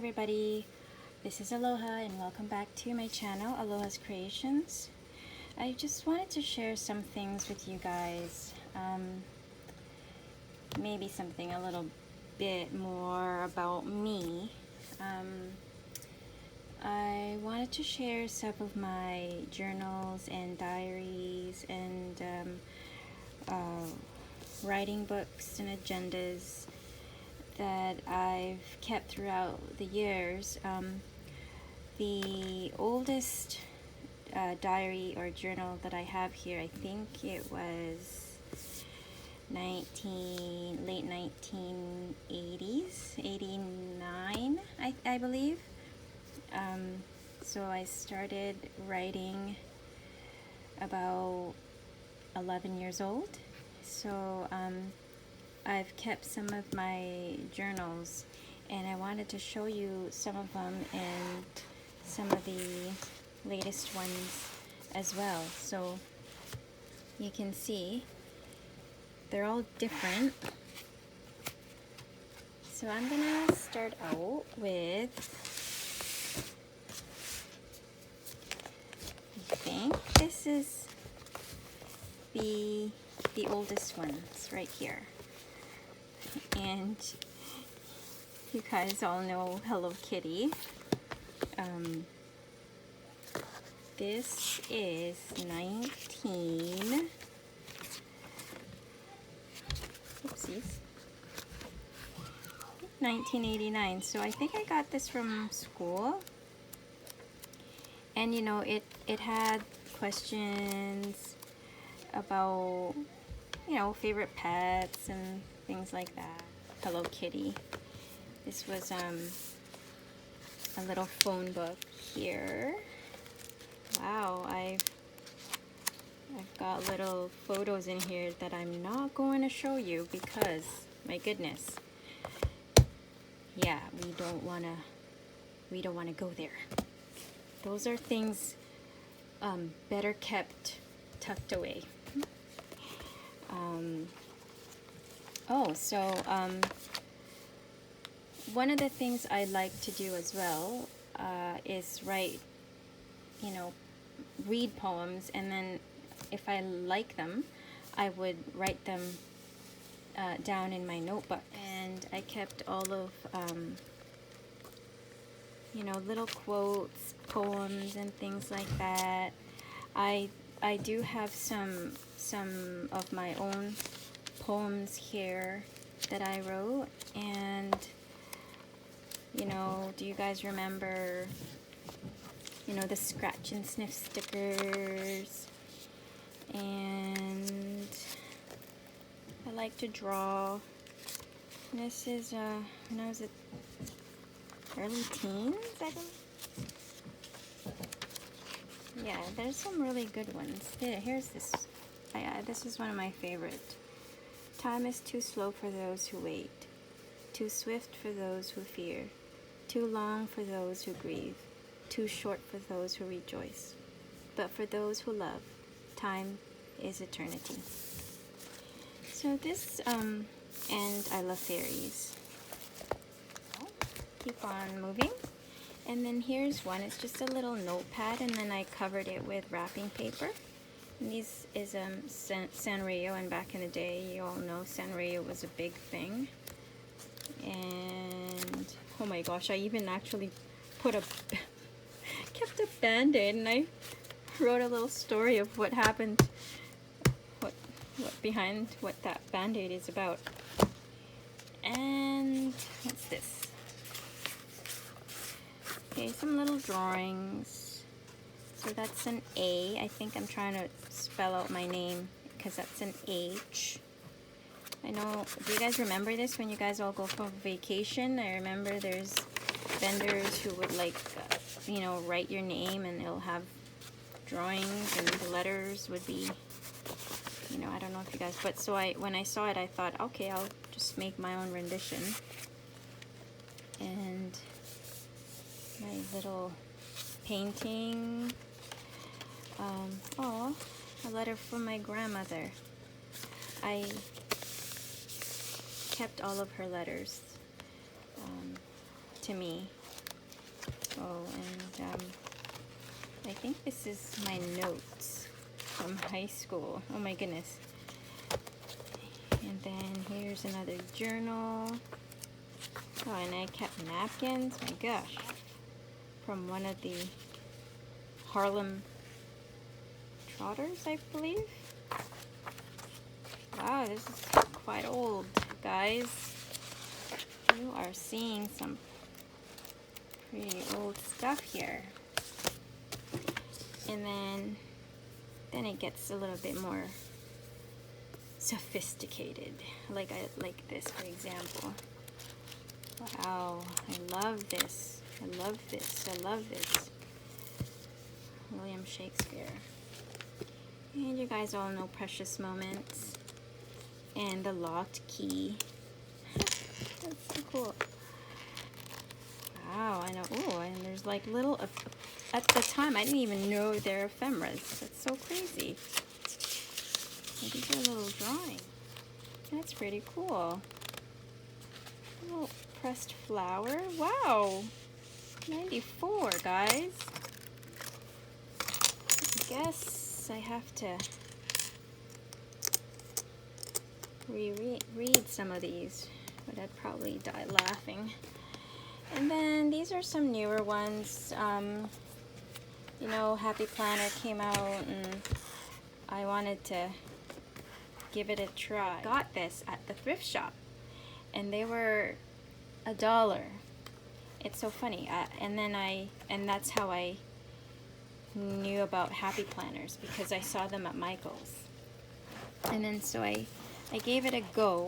everybody, this is Aloha and welcome back to my channel, Aloha's Creations. I just wanted to share some things with you guys, maybe something a little bit more about me. I wanted to share some of my journals and diaries and writing books and agendas that I've kept throughout the years. The oldest diary or journal that I have here, I think it was late 1980s, 89, I believe. So I started writing about 11 years old. So I've kept some of my journals and I wanted to show you some of them and some of the latest ones as well. So you can see they're all different. So I'm gonna start out with, I think this is the oldest ones right here. And you guys all know Hello Kitty. This is 1989. So I think I got this from school. And you know, it had questions about, you know, favorite pets and things like that. Hello Kitty. This was a little phone book here. Wow, I've got little photos in here that I'm not going to show you because, my goodness, yeah, we don't wanna go there. Those are things better kept tucked away. One of the things I like to do as well is write, you know, read poems, and then if I like them, I would write them down in my notebook. And I kept all of, you know, little quotes, poems, and things like that. I do have some of my own poems here that I wrote, and you know, do you guys remember, you know, the scratch and sniff stickers? And I like to draw. This is when I was at early teens, I think. Yeah, there's some really good ones. Here's this. This is one of my favorite. Time is too slow for those who wait, too swift for those who fear, too long for those who grieve, too short for those who rejoice. But for those who love, time is eternity. So this, and I love fairies. Keep on moving. And then here's one. It's just a little notepad, and then I covered it with wrapping paper. And this is Sanrio, and back in the day, you all know Sanrio was a big thing. And oh my gosh, I even actually kept a band-aid, and I wrote a little story of what happened, what behind what that band-aid is about. And what's this? Okay, some little drawings. So that's an A. I think I'm trying to spell out my name because that's an H. I know, do you guys remember this when you guys all go for vacation? I remember there's vendors who would like, you know, write your name, and they'll have drawings, and the letters would be, you know, I don't know if you guys, but so when I saw it, I thought, okay, I'll just make my own rendition. And my little painting. Oh, a letter from my grandmother. I kept all of her letters to me Oh, and I think this is my notes from high school. Oh my goodness. And then here's another journal. Oh, and I kept napkins. My gosh. From one of the Harlem Trotters, I believe. Wow, this is quite old, guys. You are seeing some pretty old stuff here. And then it gets a little bit more sophisticated. Like this, for example. Wow, I love this. I love this. I love this. William Shakespeare. And you guys all know Precious Moments and the locked key. That's so cool. Wow, I know. Oh, and there's like little, at the time I didn't even know they're ephemeras. That's so crazy. And these are little drawings. That's pretty cool. A little pressed flower. Wow. 94, guys. I guess I have to reread some of these, but I'd probably die laughing. And then these are some newer ones. You know, Happy Planner came out and I wanted to give it a try. I got this at the thrift shop and they were $1. It's so funny. And that's how I knew about Happy Planners, because I saw them at Michael's. And then so I gave it a go.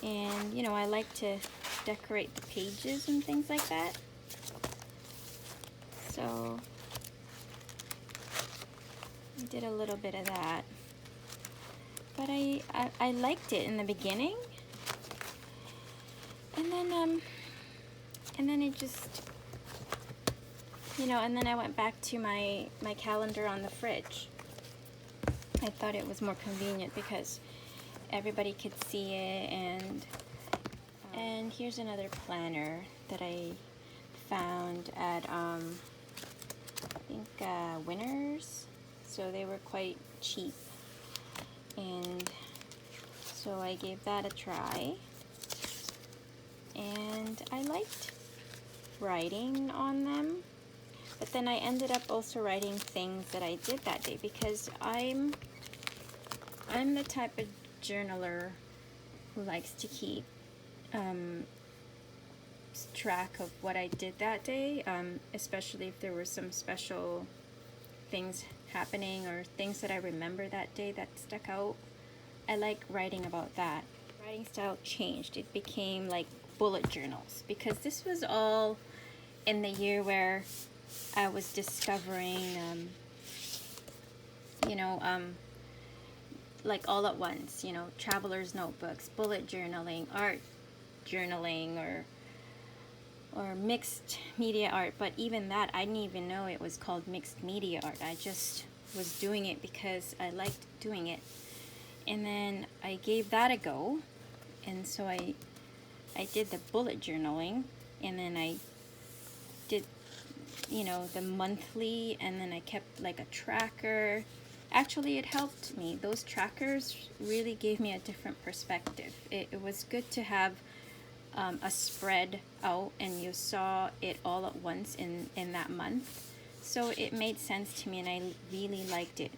And you know, I like to decorate the pages and things like that. So I did a little bit of that. But I liked it in the beginning. And then it just, you know, and then I went back to my calendar on the fridge. I thought it was more convenient because everybody could see it. And here's another planner that I found at I think Winners. So they were quite cheap, and so I gave that a try, and I liked writing on them. But then I ended up also writing things that I did that day, because I'm the type of journaler who likes to keep track of what I did that day, especially if there were some special things happening or things that I remember that day that stuck out. I like writing about that. Writing style changed. It became like bullet journals, because this was all in the year where I was discovering, like all at once, you know, traveler's notebooks, bullet journaling, art journaling, or mixed media art. But even that, I didn't even know it was called mixed media art. I just was doing it because I liked doing it. And then I gave that a go, and so I did the bullet journaling, and then I did, you know, the monthly, and then I kept like a tracker. Actually, it helped me. Those trackers really gave me a different perspective. It was good to have a spread out, and you saw it all at once in that month. So it made sense to me, and I really liked it.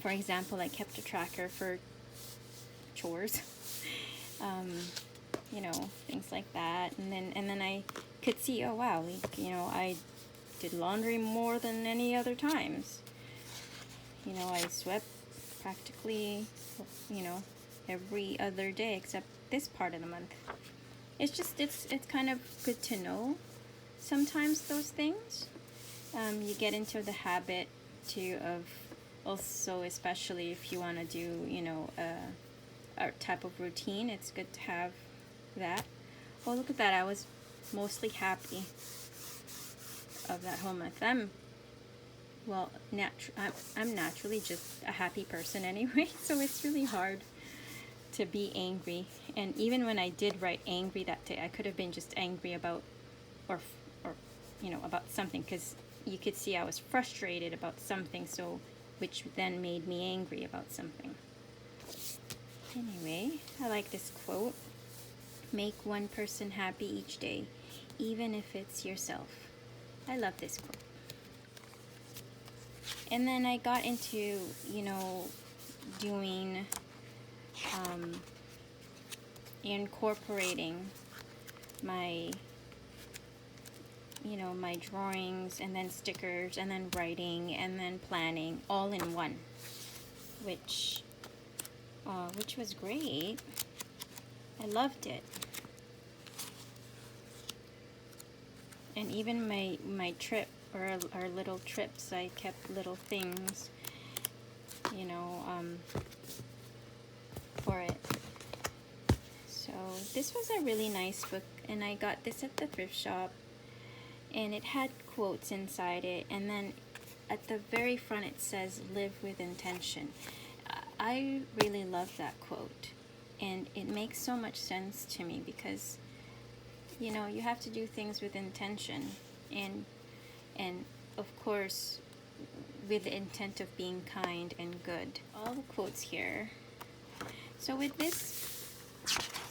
For example, I kept a tracker for chores, you know, things like that. And then I could see, oh wow, you know, I did laundry more than any other times. You know, I swept practically, you know, every other day except this part of the month. It's just, it's kind of good to know sometimes those things. You get into the habit too of also, especially if you want to do, you know, a type of routine, it's good to have that. Oh, look at that. I was mostly happy of that whole month. I'm naturally just a happy person anyway, so it's really hard to be angry. And even when I did write angry that day, I could have been just angry about, or you know, about something, because you could see I was frustrated about something, so which then made me angry about something. Anyway, I like this quote. Make one person happy each day, even if it's yourself. I love this quote. And then I got into, you know, doing, incorporating my, you know, my drawings, and then stickers, and then writing, and then planning, all in one, which was great. I loved it. And even my trip, or our little trips, I kept little things, you know, for it. So this was a really nice book, and I got this at the thrift shop, and it had quotes inside it, and then at the very front it says live with intention. I really love that quote, and it makes so much sense to me, because you know, you have to do things with intention, and of course with the intent of being kind and good. All the quotes here. So with this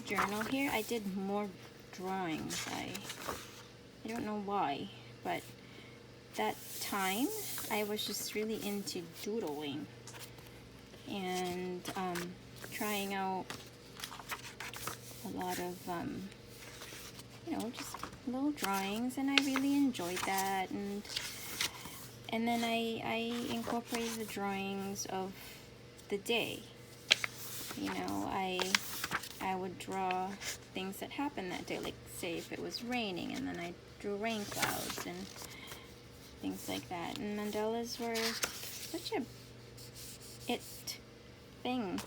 journal here, I did more drawings. I don't know why, but that time I was just really into doodling and trying out a lot of you know, just little drawings, and I really enjoyed that. And then I incorporated the drawings of the day. You know, I would draw things that happened that day, like say if it was raining, and then I drew rain clouds and things like that. And mandalas were such a it thing,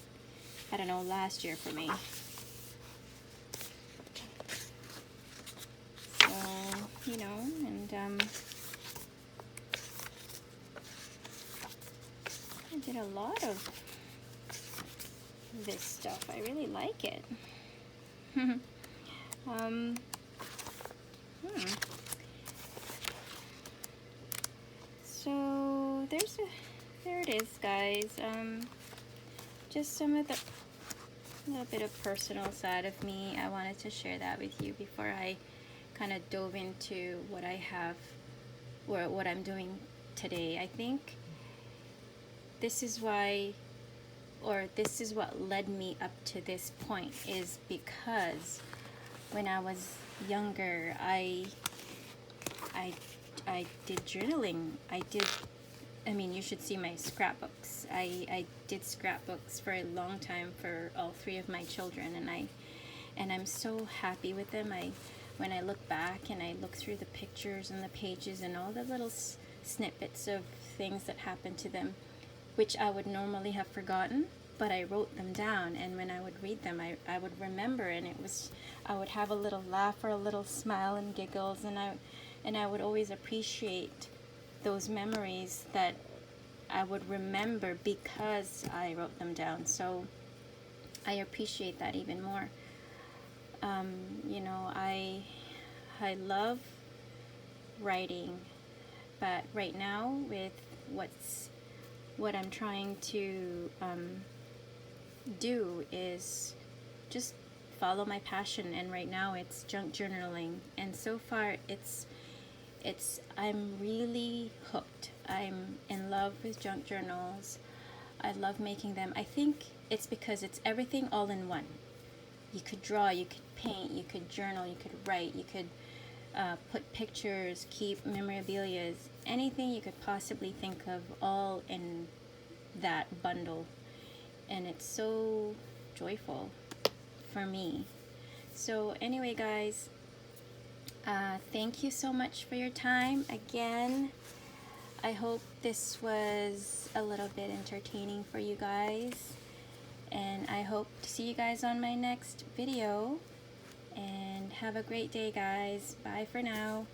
I don't know, last year for me. So, you know, and I did a lot of this stuff. I really like it. So there it is, guys. Just some of the little bit of personal side of me. I wanted to share that with you before I kind of dove into what I have, or what I'm doing today. I think this is why, or this is what led me up to this point, is because when I was younger, I did journaling. I mean, you should see my scrapbooks. I did scrapbooks for a long time for all three of my children, and I'm so happy with them. When I look back and I look through the pictures and the pages and all the little snippets of things that happened to them, which I would normally have forgotten, but I wrote them down, and when I would read them, I would remember, and I would have a little laugh or a little smile and giggles, and I would always appreciate those memories that I would remember because I wrote them down. So I appreciate that even more. You know, I love writing, but right now with what I'm trying to do is just follow my passion, and right now it's junk journaling, and so far I'm really hooked. I'm in love with junk journals. I love making them. I think it's because it's everything all in one. You could draw, you could paint, you could journal, you could write, you could put pictures, keep memorabilia, anything you could possibly think of, all in that bundle. And it's so joyful for me. So anyway, guys, thank you so much for your time again. I hope this was a little bit entertaining for you guys, and I hope to see you guys on my next video. And have a great day, guys. Bye for now.